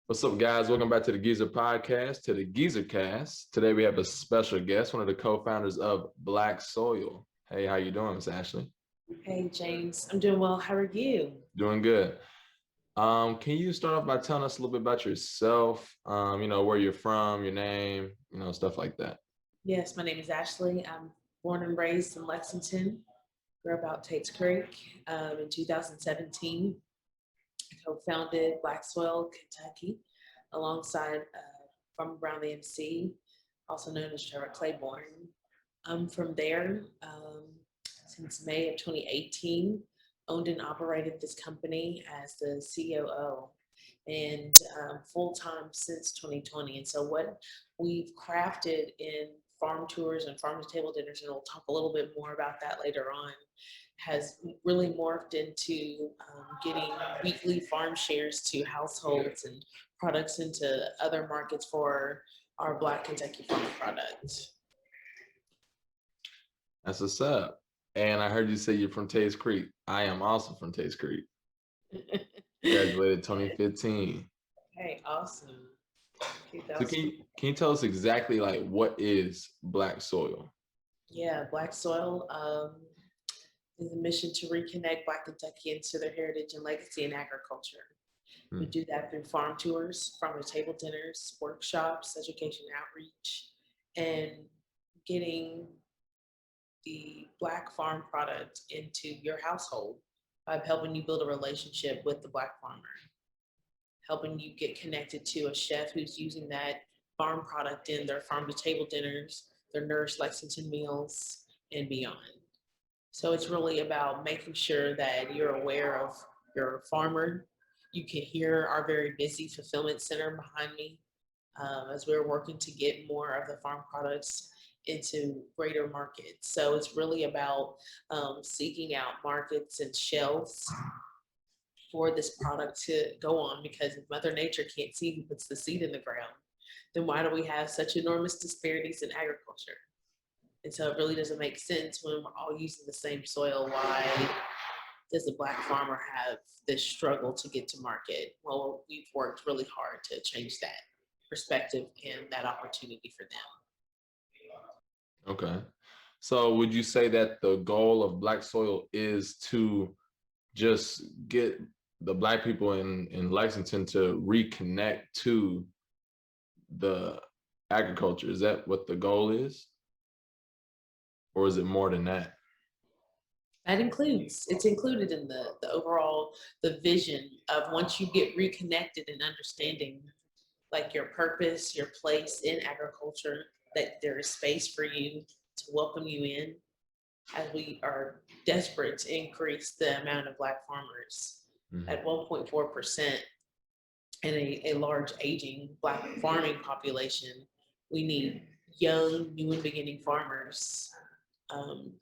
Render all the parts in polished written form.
What's up, guys? Welcome back to the Geezer Podcast, to the GeezrCast. Today we have a special guest, one of the co-founders of Black Soil. Hey, how you doing, Miss Ashley? Hey James, I'm doing well. How are you? Doing good. Can you start off by telling us a little bit about yourself? Where you're from, your name, stuff like that. Yes, my name is Ashley. I'm born and raised in Lexington, grew up out Tates Creek. In 2017, I co-founded Black Soil, Kentucky, alongside from Brown the MC, also known as Trevor Claiborne. From there, since May of 2018, owned and operated this company as the COO and full time since 2020. And so, what we've crafted in farm tours and farm to table dinners, and we'll talk a little bit more about that later on, has really morphed into getting weekly farm shares to households and products into other markets for our Black Kentucky farm product. That's what's up. And I heard you say you're from Tays Creek. I am also from Tays Creek. Graduated 2015. Hey, awesome. So can you tell us exactly like what is Black Soil? Yeah, Black Soil is a mission to reconnect Black Kentuckians to their heritage and legacy in agriculture. We do that through farm tours, farm to table dinners, workshops, education outreach, and getting the Black farm product into your household by helping you build a relationship with the Black farmer, helping you get connected to a chef who's using that farm product in their farm to table dinners, their Nourish Lexington meals, and beyond. So it's really about making sure that you're aware of your farmer. You can hear our very busy fulfillment center behind me as we're working to get more of the farm products into greater markets. So it's really about seeking out markets and shelves for this product to go on, because if Mother Nature can't see who puts the seed in the ground, then why do we have such enormous disparities in agriculture? And so it really doesn't make sense when we're all using the same soil. Why does the Black farmer have this struggle to get to market? Well, we've worked really hard to change that perspective and that opportunity for them. Okay. So would you say that the goal of Black Soil is to just get the Black people in Lexington to reconnect to the agriculture? Is that what the goal is? Or is it more than that? It's included in the overall, the vision of once you get reconnected and understanding like your purpose, your place in agriculture, that there is space for you to welcome you in, as we are desperate to increase the amount of Black farmers at 1.4% and a large aging Black farming population. We need young, new and beginning farmers,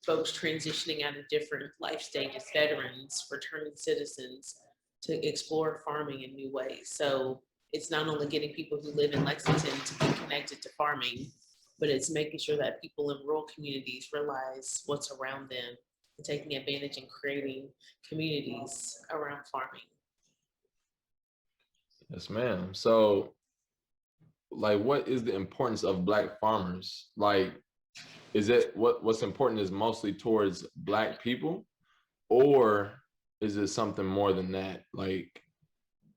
folks transitioning out of different life stages, veterans, returning citizens, to explore farming in new ways. So it's not only getting people who live in Lexington to be connected to farming, but it's making sure that people in rural communities realize what's around them and taking advantage and creating communities around farming. Yes, ma'am. So, like, what is the importance of Black farmers? Like, is it what's important is mostly towards Black people, or is it something more than that? Like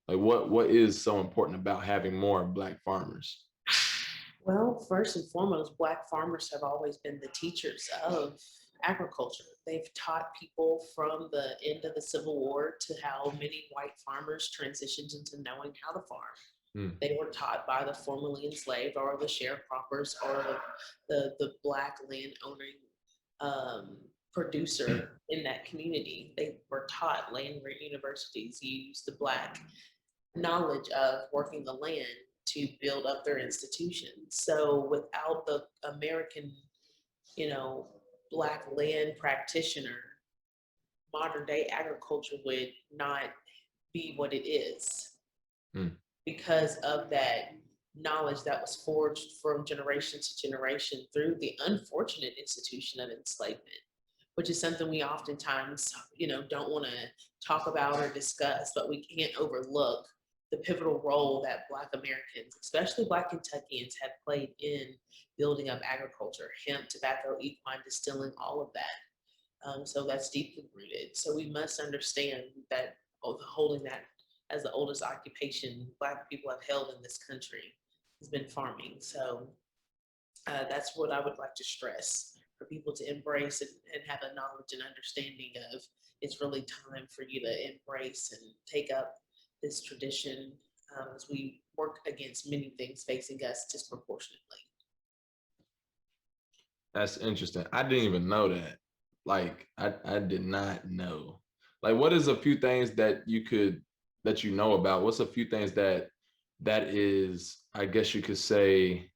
what is so important about having more Black farmers? Well, first and foremost, Black farmers have always been the teachers of agriculture. They've taught people from the end of the Civil War to how many white farmers transitioned into knowing how to farm. They were taught by the formerly enslaved or the sharecroppers or the Black land owning producer in that community. They were taught, land grant universities use the Black knowledge of working the land to build up their institutions. So without the American, Black land practitioner, modern day agriculture would not be what it is because of that knowledge that was forged from generation to generation through the unfortunate institution of enslavement, which is something we oftentimes, don't want to talk about or discuss, but we can't overlook the pivotal role that Black Americans, especially Black Kentuckians, have played in building up agriculture, hemp, tobacco, equine distilling, all of that. So that's deeply rooted. So we must understand that holding that as the oldest occupation Black people have held in this country has been farming. So that's what I would like to stress for people to embrace and have a knowledge and understanding of. It's really time for you to embrace and take up this tradition as we work against many things facing us disproportionately. That's interesting. I didn't even know that. Like, I did not know. Like, what is a few things that you know about? What's a few things that is, I guess you could say,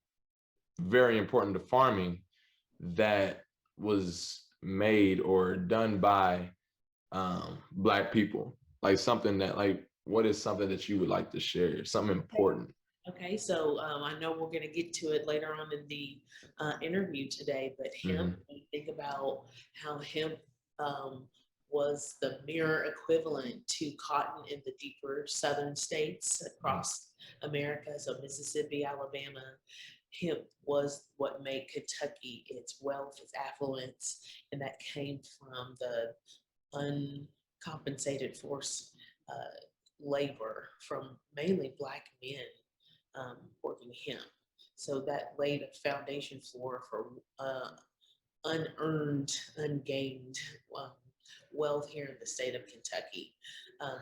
very important to farming that was made or done by Black people? Like something that, like, what is something that you would like to share? Something important. Okay, so I know we're going to get to it later on in the interview today, but hemp, when you think about how hemp was the mirror equivalent to cotton in the deeper southern states across America, so Mississippi, Alabama, hemp was what made Kentucky its wealth, its affluence, and that came from the uncompensated forced labor from mainly Black men working hemp. So that laid a foundation floor for unearned, ungained wealth here in the state of Kentucky.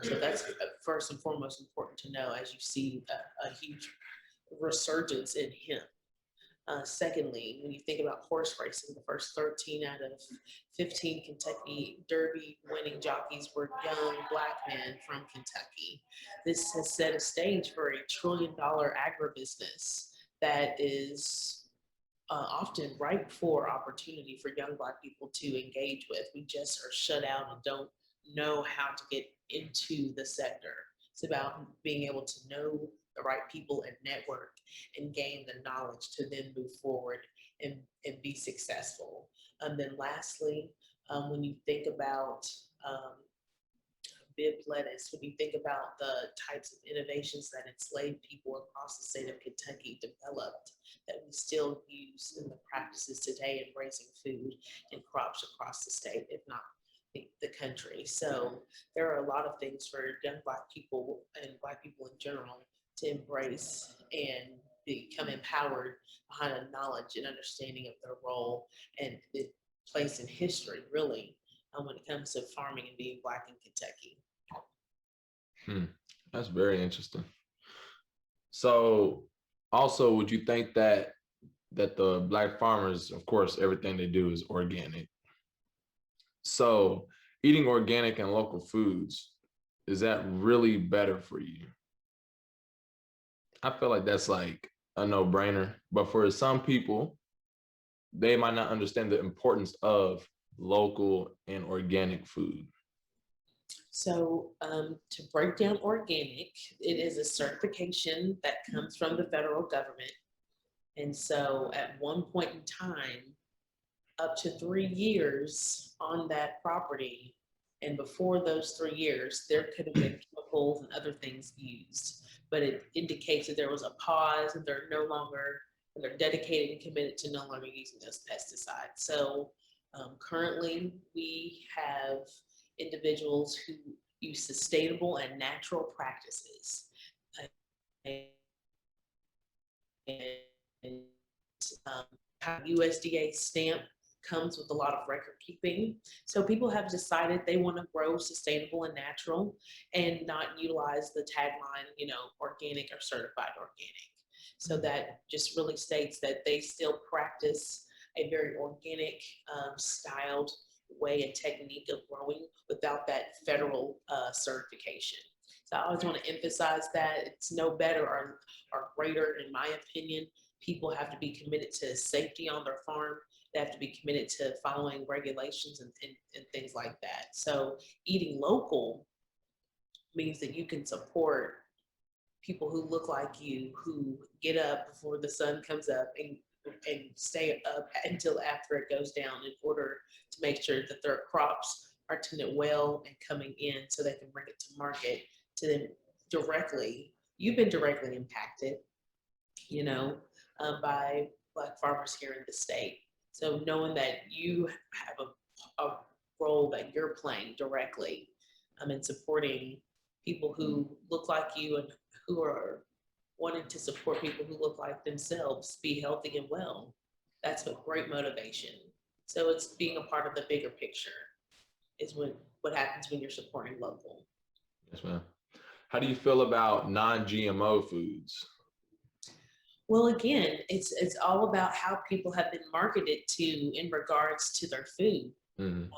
So that's first and foremost important to know as you see a huge resurgence in hemp. Secondly, when you think about horse racing, the first 13 out of 15 Kentucky Derby winning jockeys were young Black men from Kentucky. This has set a stage for a $1 trillion agribusiness that is often ripe for opportunity for young Black people to engage with. We just are shut out and don't know how to get into the sector. It's about being able to know the right people and network and gain the knowledge to then move forward and be successful. And then lastly, when you think about bib lettuce, when you think about the types of innovations that enslaved people across the state of Kentucky developed that we still use in the practices today in raising food and crops across the state, if not the country. So there are a lot of things for young Black people and Black people in general to embrace and become empowered behind a knowledge and understanding of their role and the place in history, really, when it comes to farming and being Black in Kentucky. That's very interesting. So also, would you think that the Black farmers, of course, everything they do is organic. So eating organic and local foods, is that really better for you? I feel like that's like a no-brainer, but for some people, they might not understand the importance of local and organic food. So to break down organic, it is a certification that comes from the federal government. And so at one point in time, up to 3 years on that property, and before those 3 years, there could have been chemicals and other things used, but it indicates that there was a pause and they're dedicated and committed to no longer using those pesticides. So currently we have individuals who use sustainable and natural practices. And USDA stamp comes with a lot of record keeping. So people have decided they want to grow sustainable and natural and not utilize the tagline, organic or certified organic. So that just really states that they still practice a very organic styled way and technique of growing without that federal certification. So I always want to emphasize that it's no better or greater, in my opinion. People have to be committed to safety on their farm. They have to be committed to following regulations and things like that. So eating local means that you can support people who look like you, who get up before the sun comes up and stay up until after it goes down in order to make sure that their crops are tended well and coming in so they can bring it to market to then directly you've been directly impacted, you know, by Black farmers here in the state. So knowing that you have a role that you're playing directly in supporting people who look like you and who are wanting to support people who look like themselves, be healthy and well. That's a great motivation. So it's being a part of the bigger picture is what happens when you're supporting local. Yes, ma'am. How do you feel about non-GMO foods? Well, again, it's all about how people have been marketed to in regards to their food. Mhm.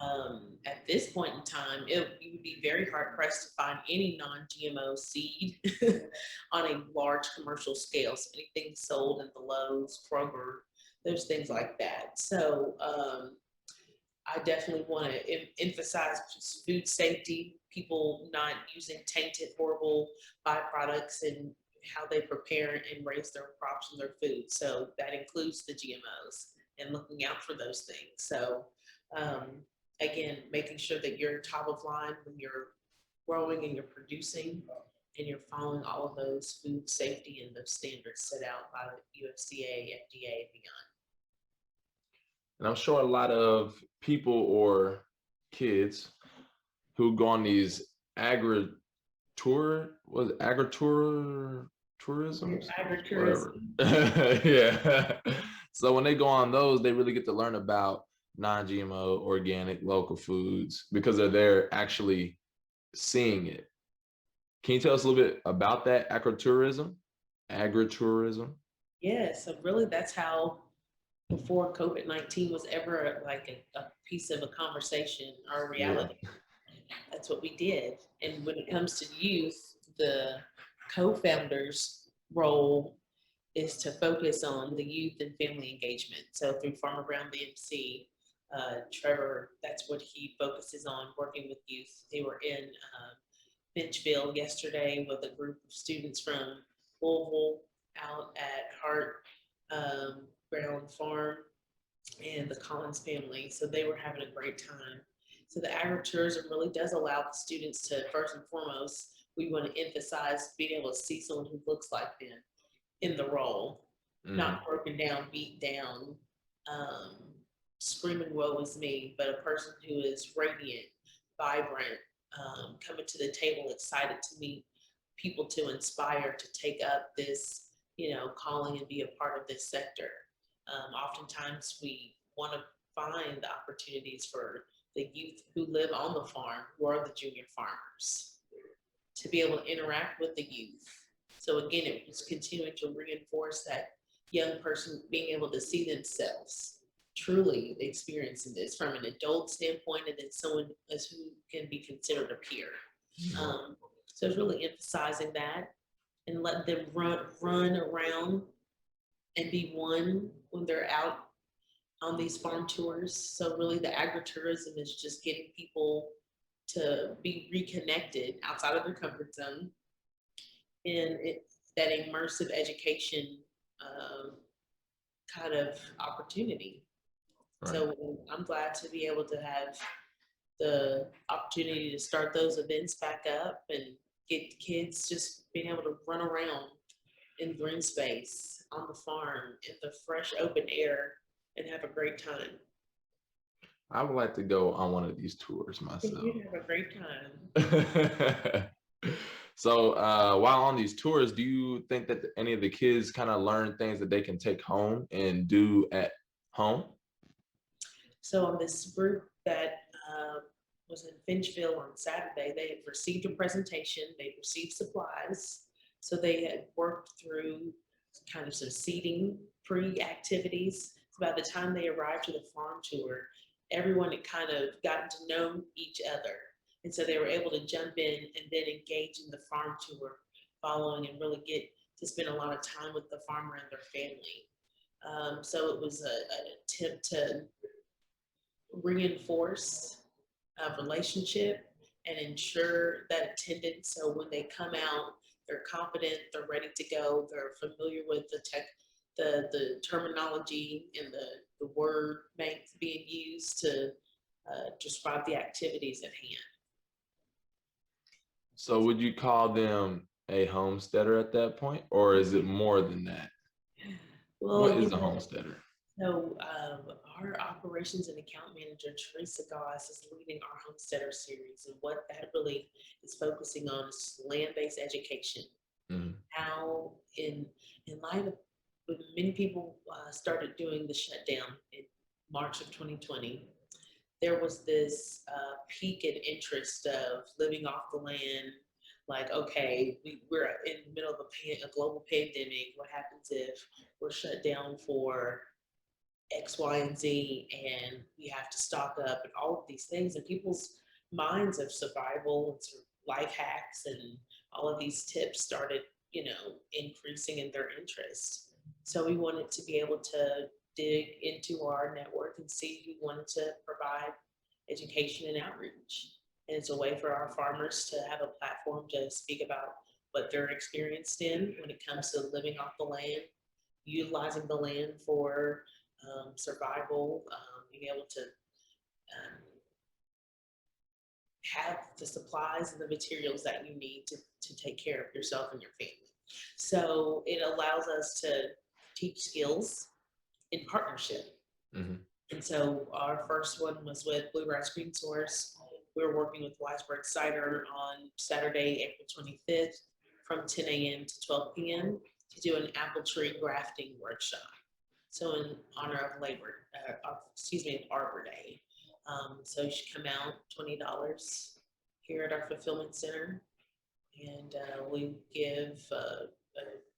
At this point in time, you would be very hard pressed to find any non-GMO seed on a large commercial scale. So anything sold in the Lowe's, Kroger, those things like that. So I definitely want to emphasize just food safety, people not using tainted, horrible byproducts and how they prepare and raise their crops and their food. So that includes the GMOs and looking out for those things. So again, making sure that you're top of line when you're growing and you're producing and you're following all of those food safety and those standards set out by USDA, FDA, and beyond. And I'm sure a lot of people or kids who go on these agritourism, tourisms, whatever. Agritourism. Yeah. So when they go on those, they really get to learn about non-GMO, organic, local foods because they're there actually seeing it. Can you tell us a little bit about that agritourism? Agritourism. Yeah, so really that's how before COVID-19 was ever like a piece of a conversation or a Yeah. reality. That's what we did. And when it comes to youth, the co-founders role is to focus on the youth and family engagement. So through Farmer Brown BMC, Trevor, that's what he focuses on, working with youth. They were in Finchville yesterday with a group of students from Louisville out at Hart Brown Farm and the Collins family. So they were having a great time. So the agritourism really does allow the students to, first and foremost, we want to emphasize being able to see someone who looks like them in the role, not broken down, beat down, um, screaming woe is me, but a person who is radiant, vibrant, coming to the table excited to meet people to inspire to take up this, calling and be a part of this sector. Oftentimes we want to find the opportunities for the youth who live on the farm, who are the junior farmers, to be able to interact with the youth. So again, it was continuing to reinforce that young person being able to see themselves truly experiencing this from an adult standpoint and then someone as who can be considered a peer. So it's really emphasizing that and letting them run around and be one when they're out on these farm tours. So really the agritourism is just getting people to be reconnected outside of their comfort zone and that immersive education kind of opportunity. Right. So I'm glad to be able to have the opportunity to start those events back up and get kids just being able to run around in green space on the farm in the fresh open air and have a great time. I would like to go on one of these tours myself. You have a great time. So while on these tours, do you think that any of the kids kind of learn things that they can take home and do at home? So on this group that was in Finchville on Saturday, they had received a presentation, they received supplies. So they had worked through kind of some seeding pre-activities. So by the time they arrived to the farm tour, everyone had kind of gotten to know each other. And so they were able to jump in and then engage in the farm tour following and really get to spend a lot of time with the farmer and their family. So it was an attempt to reinforce a relationship and ensure that attendance. So when they come out, they're confident, they're ready to go, they're familiar with the terminology and the word being used to describe the activities at hand. So would you call them a homesteader at that point, or is it more than that? What Well, is a homesteader? so our operations and account manager, Teresa Goss, is leading our Homesteader series. And what that really is focusing on is land-based education. Mm-hmm. How in light of when many people started doing the shutdown in March of 2020, there was this peak in interest of living off the land. Like, okay, we're in the middle of a global pandemic. What happens if we're shut down for X, Y, and Z, and we have to stock up and all of these things? And people's minds of survival and sort of life hacks and all of these tips started, increasing in their interest. So we wanted to be able to dig into our network and see who wanted to provide education and outreach. And it's a way for our farmers to have a platform to speak about what they're experienced in when it comes to living off the land, utilizing the land for survival, being able to have the supplies and the materials that you need to take care of yourself and your family. So it allows us to teach skills in partnership. Mm-hmm. And so our first one was with Bluegrass Green Source. We were working with Wiseburg Cider on Saturday, April 25th from 10 a.m. to 12 p.m. to do an apple tree grafting workshop. So in honor of Arbor Day. So you should come out, $20 here at our fulfillment center. And we give a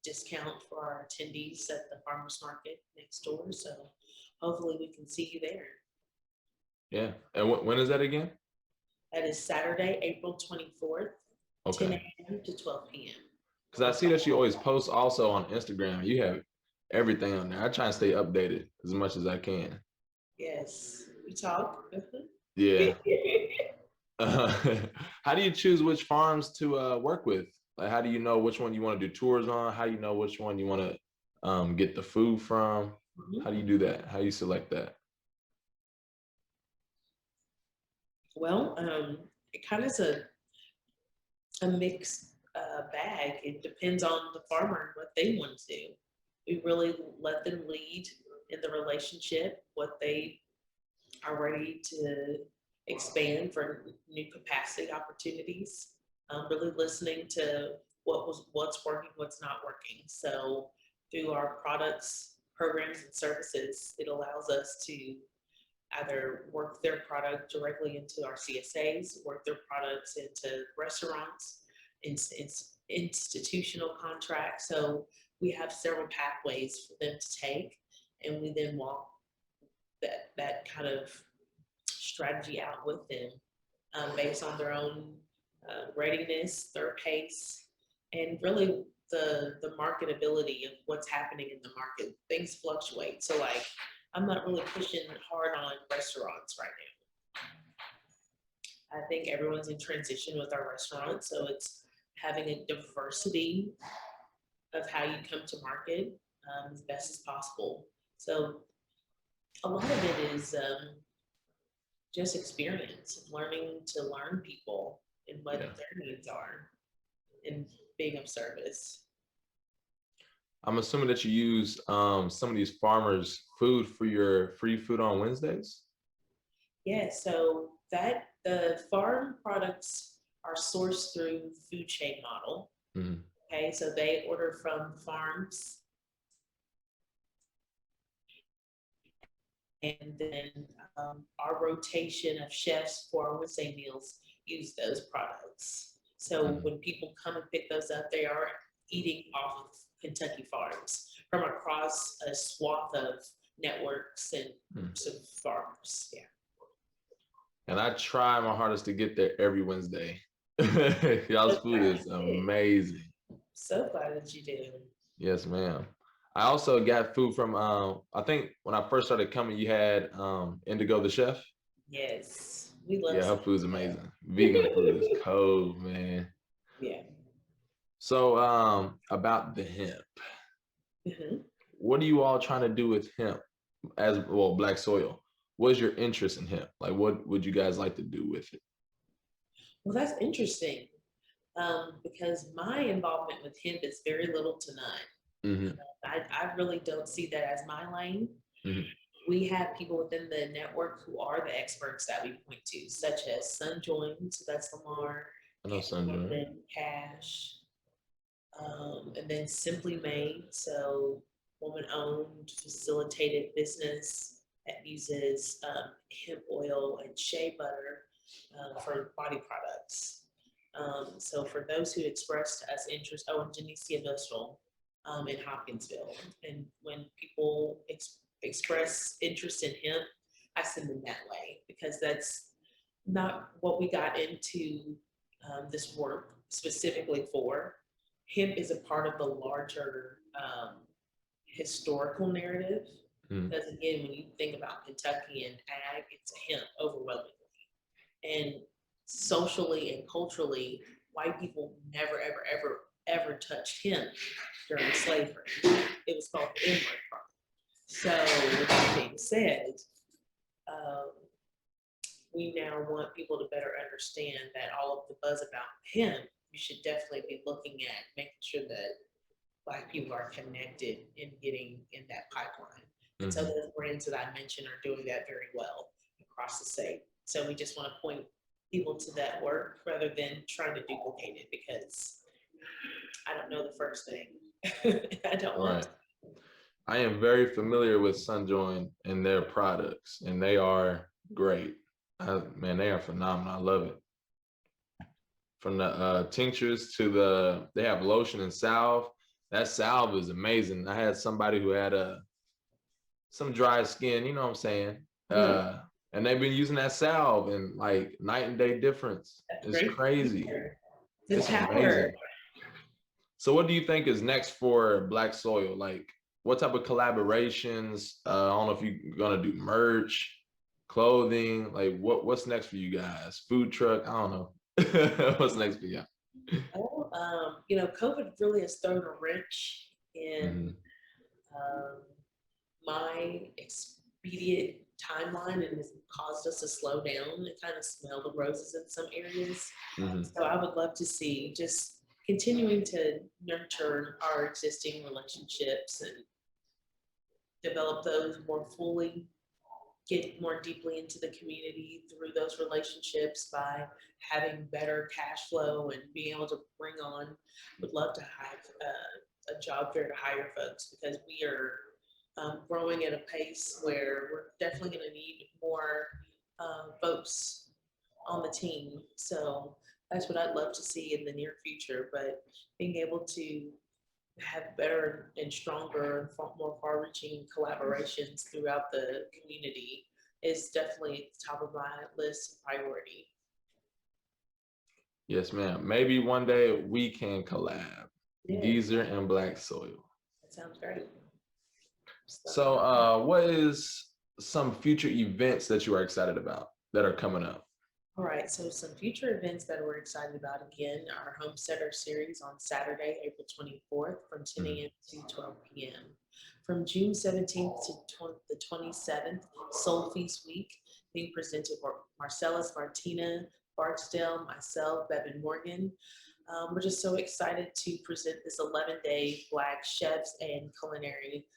discount for our attendees at the farmers market next door. So hopefully we can see you there. Yeah. And when is that again? That is Saturday, April 24th, Okay. 10 a.m. to 12 p.m. Because I see that you always post also on Instagram. You have everything on there. I try and stay updated as much as I can. Yes, we talk. Yeah. How do you choose which farms to work with? Like, how do you know which one you want to do tours on? How do you know which one you want to get the food from? How do you do that? How do you select that? Well, it kind of is a mixed bag. It depends on the farmer and what they want to do. We really let them lead in the relationship, what they are ready to expand for new capacity opportunities. Really listening to what's working, what's not working. So through our products, programs, and services, it allows us to either work their product directly into our CSAs, work their products into restaurants, institutional contracts. So we have several pathways for them to take, and we then walk that kind of strategy out with them based on their own readiness, their pace, and really the marketability of what's happening in the market. Things fluctuate. So like I'm not really pushing hard on restaurants right now. I think everyone's in transition with our restaurants. So it's having a diversity of how you come to market as best as possible. So a lot of it is just experience, learning to learn people and what their needs are and being of service. I'm assuming that you use some of these farmers' food for your free food on Wednesdays? Yeah, so that the farm products are sourced through food chain model. Mm-hmm. Okay, so they order from farms and then our rotation of chefs for our Wednesday meals use those products. So when people come and pick those up, they are eating off of Kentucky farms from across a swath of networks and some farmers. Yeah. And I try my hardest to get there every Wednesday. Y'all's food is amazing. So glad that you did. Yes, ma'am. I also got food from I think when I first started coming, you had Indigo the chef. Yes. We love her food's amazing. Vegan food is cold, man. Yeah. So about the hemp. What are you all trying to do with hemp as well, Black Soil? What's your interest in hemp? Like what would you guys like to do with it? Well, that's interesting. because my involvement with hemp is very little to none. Mm-hmm. I really don't see that as my lane. Mm-hmm. We have people within the network who are the experts that we point to, such as Sunjoin, so that's Lamar, I know Sandra. and Cash, and then Simply Made, so woman-owned, facilitated business that uses hemp oil and shea butter for body products. So for those who expressed us interest, oh, and Janicia Nostral in Hopkinsville, and when people express interest in hemp, I send them that way because that's not what we got into this work specifically for. Hemp is a part of the larger historical narrative. Mm-hmm. Because again, when you think about Kentucky and ag, it's hemp overwhelmingly. And socially and culturally, white people never, ever, ever, ever touched hemp during slavery. It was called the N-word crime. So with that being said, um, we now want people to better understand that all of the buzz about hemp, you should definitely be looking at making sure that Black people are connected in getting in that pipeline. And so those brands that I mentioned are doing that very well across the state. So we just want to point people to that work rather than trying to duplicate it because I don't know the first thing. I don't want to. I am very familiar with Sunjoin and their products, and they are great. Man, they are phenomenal. I love it. From the tinctures to they have lotion and salve. That salve is amazing. I had somebody who had some dry skin, you know what I'm saying? And they've been using that salve and like night and day difference. It's crazy. It's amazing. So what do you think is next for Black Soil? Like what type of collaborations? I don't know if you're gonna do merch, clothing, like what's next for you guys? Food truck? I don't know. What's next for you? Well, COVID really has thrown a wrench in my expedient timeline and has caused us to slow down and kind of smell the roses in some areas. So I would love to see just continuing to nurture our existing relationships and develop those more fully, get more deeply into the community through those relationships by having better cash flow and being able to bring on, would love to have a job fair to hire folks because we are growing at a pace where we're definitely going to need more folks on the team. So that's what I'd love to see in the near future, but being able to have better and stronger, more far-reaching collaborations throughout the community is definitely top of my list priority. Yes, ma'am. Maybe one day we can collab. Yeah. Geezer and Black Soil. That sounds great. So what is some future events that you are excited about that are coming up? All right, so some future events that we're excited about, again, our Homesteader series on Saturday, April 24th from 10 a.m. to 12 p.m. From June 17th to the 27th, Soul Feast Week, being presented by Marcellus, Martina, Barksdale, myself, Bevan Morgan. We're just so excited to present this 11-day Black Chefs and Culinary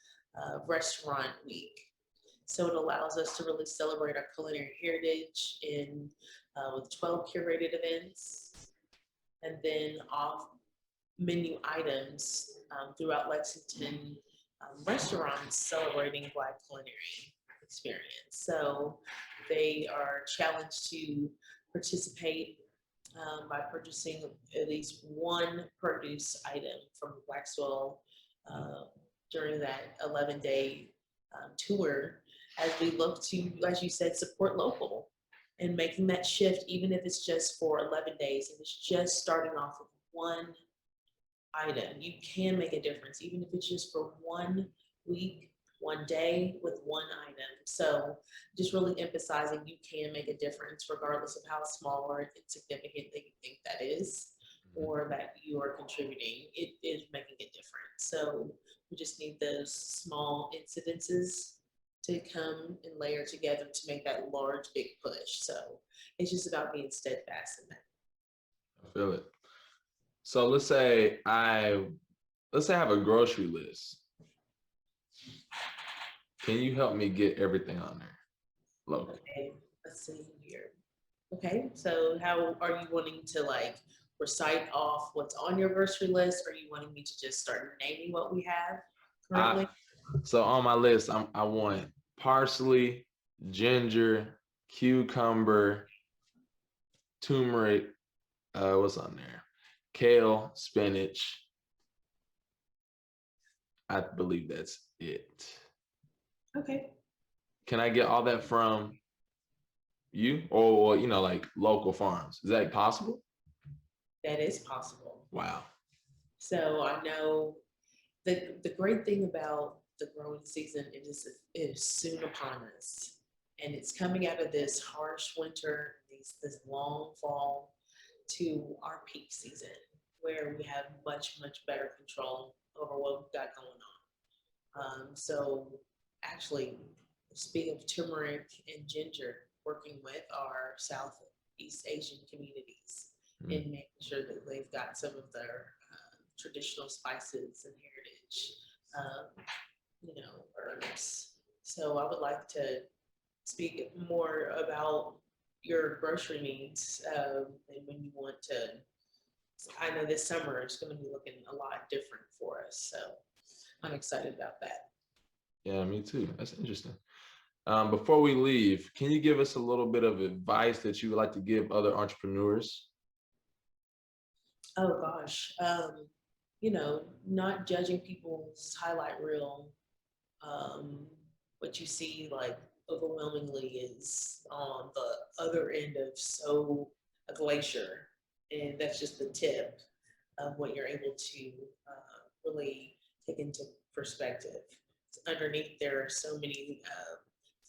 Restaurant Week. So it allows us to really celebrate our culinary heritage in with 12 curated events, and then off menu items throughout Lexington restaurants celebrating Black culinary experience. So they are challenged to participate by purchasing at least one produce item from Black Soil during that 11-day tour, as we look to, as you said, support local and making that shift, even if it's just for 11 days and it's just starting off with one item. You can make a difference, even if it's just for 1 week, 1 day with one item. So just really emphasizing you can make a difference regardless of how small or insignificant that you think that is or that you are contributing. It is making a difference. So we just need those small incidences to come and layer together to make that large, big push. So it's just about being steadfast in that. I feel it. So let's say I have a grocery list. Can you help me get everything on there local? Okay, let's see here. Okay, so how are you wanting to like recite off what's on your grocery list? Or are you wanting me to just start naming what we have currently? So on my list, I want parsley, ginger, cucumber, turmeric. What's on there? Kale, spinach. I believe that's it. Okay, Can I get all that from you, or like local farms? Is that possible? that is possible. Wow. So I know the great thing about the growing season is soon upon us, and it's coming out of this harsh winter, this long fall, to our peak season, where we have much better control over what we've got going on. So actually, speaking of turmeric and ginger, working with our Southeast Asian communities and making sure that they've got some of their traditional spices and heritage, herbs. So I would like to speak more about your grocery needs and when you want to. I know this summer it's going to be looking a lot different for us, so I'm excited about that. Yeah, me too. That's interesting. Before we leave, can you give us a little bit of advice that you would like to give other entrepreneurs? Oh gosh, not judging people's highlight reel. What you see like overwhelmingly is on the other end of a glacier, and that's just the tip of what you're able to really take into perspective. Underneath, there are so many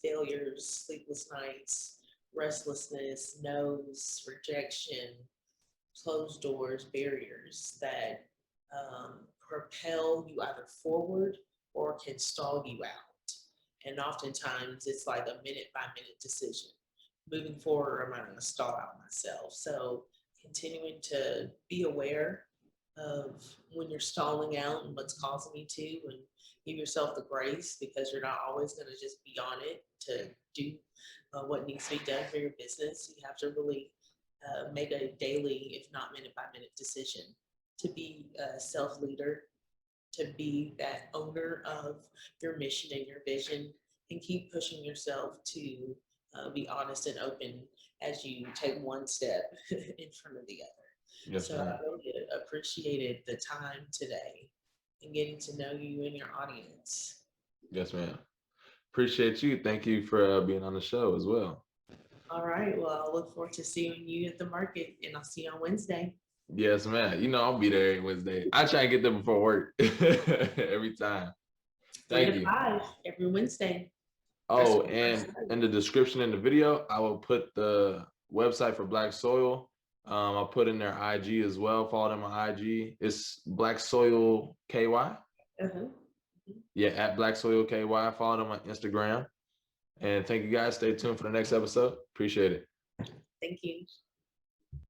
failures, sleepless nights, restlessness, no's, rejection, closed doors, barriers that propel you either forward or can stall you out. And oftentimes it's like a minute by minute decision. Moving forward, or am I going to stall out myself? So continuing to be aware of when you're stalling out and what's causing you to, and give yourself the grace, because you're not always going to just be on it to do what needs to be done for your business. You have to really make a daily, if not minute by minute decision to be a self leader, to be that owner of your mission and your vision, and keep pushing yourself to be honest and open as you take one step in front of the other. Yes, So ma'am. I really appreciated the time today and getting to know you and your audience. Yes, ma'am. Appreciate you. Thank you for being on the show as well. All right. Well, I look forward to seeing you at the market, and I'll see you on Wednesday. Yes, ma'am. I'll be there every Wednesday. I try and get there before work every time. 3 Thank to you. 5 every Wednesday. Oh, and in the description in the video, I will put the website for Black Soil. I'll put in their IG as well. Follow them on IG. It's Black Soil KY. Uh-huh. Yeah, at Black Soil KY. Follow them on Instagram. And thank you guys. Stay tuned for the next episode. Appreciate it. Thank you.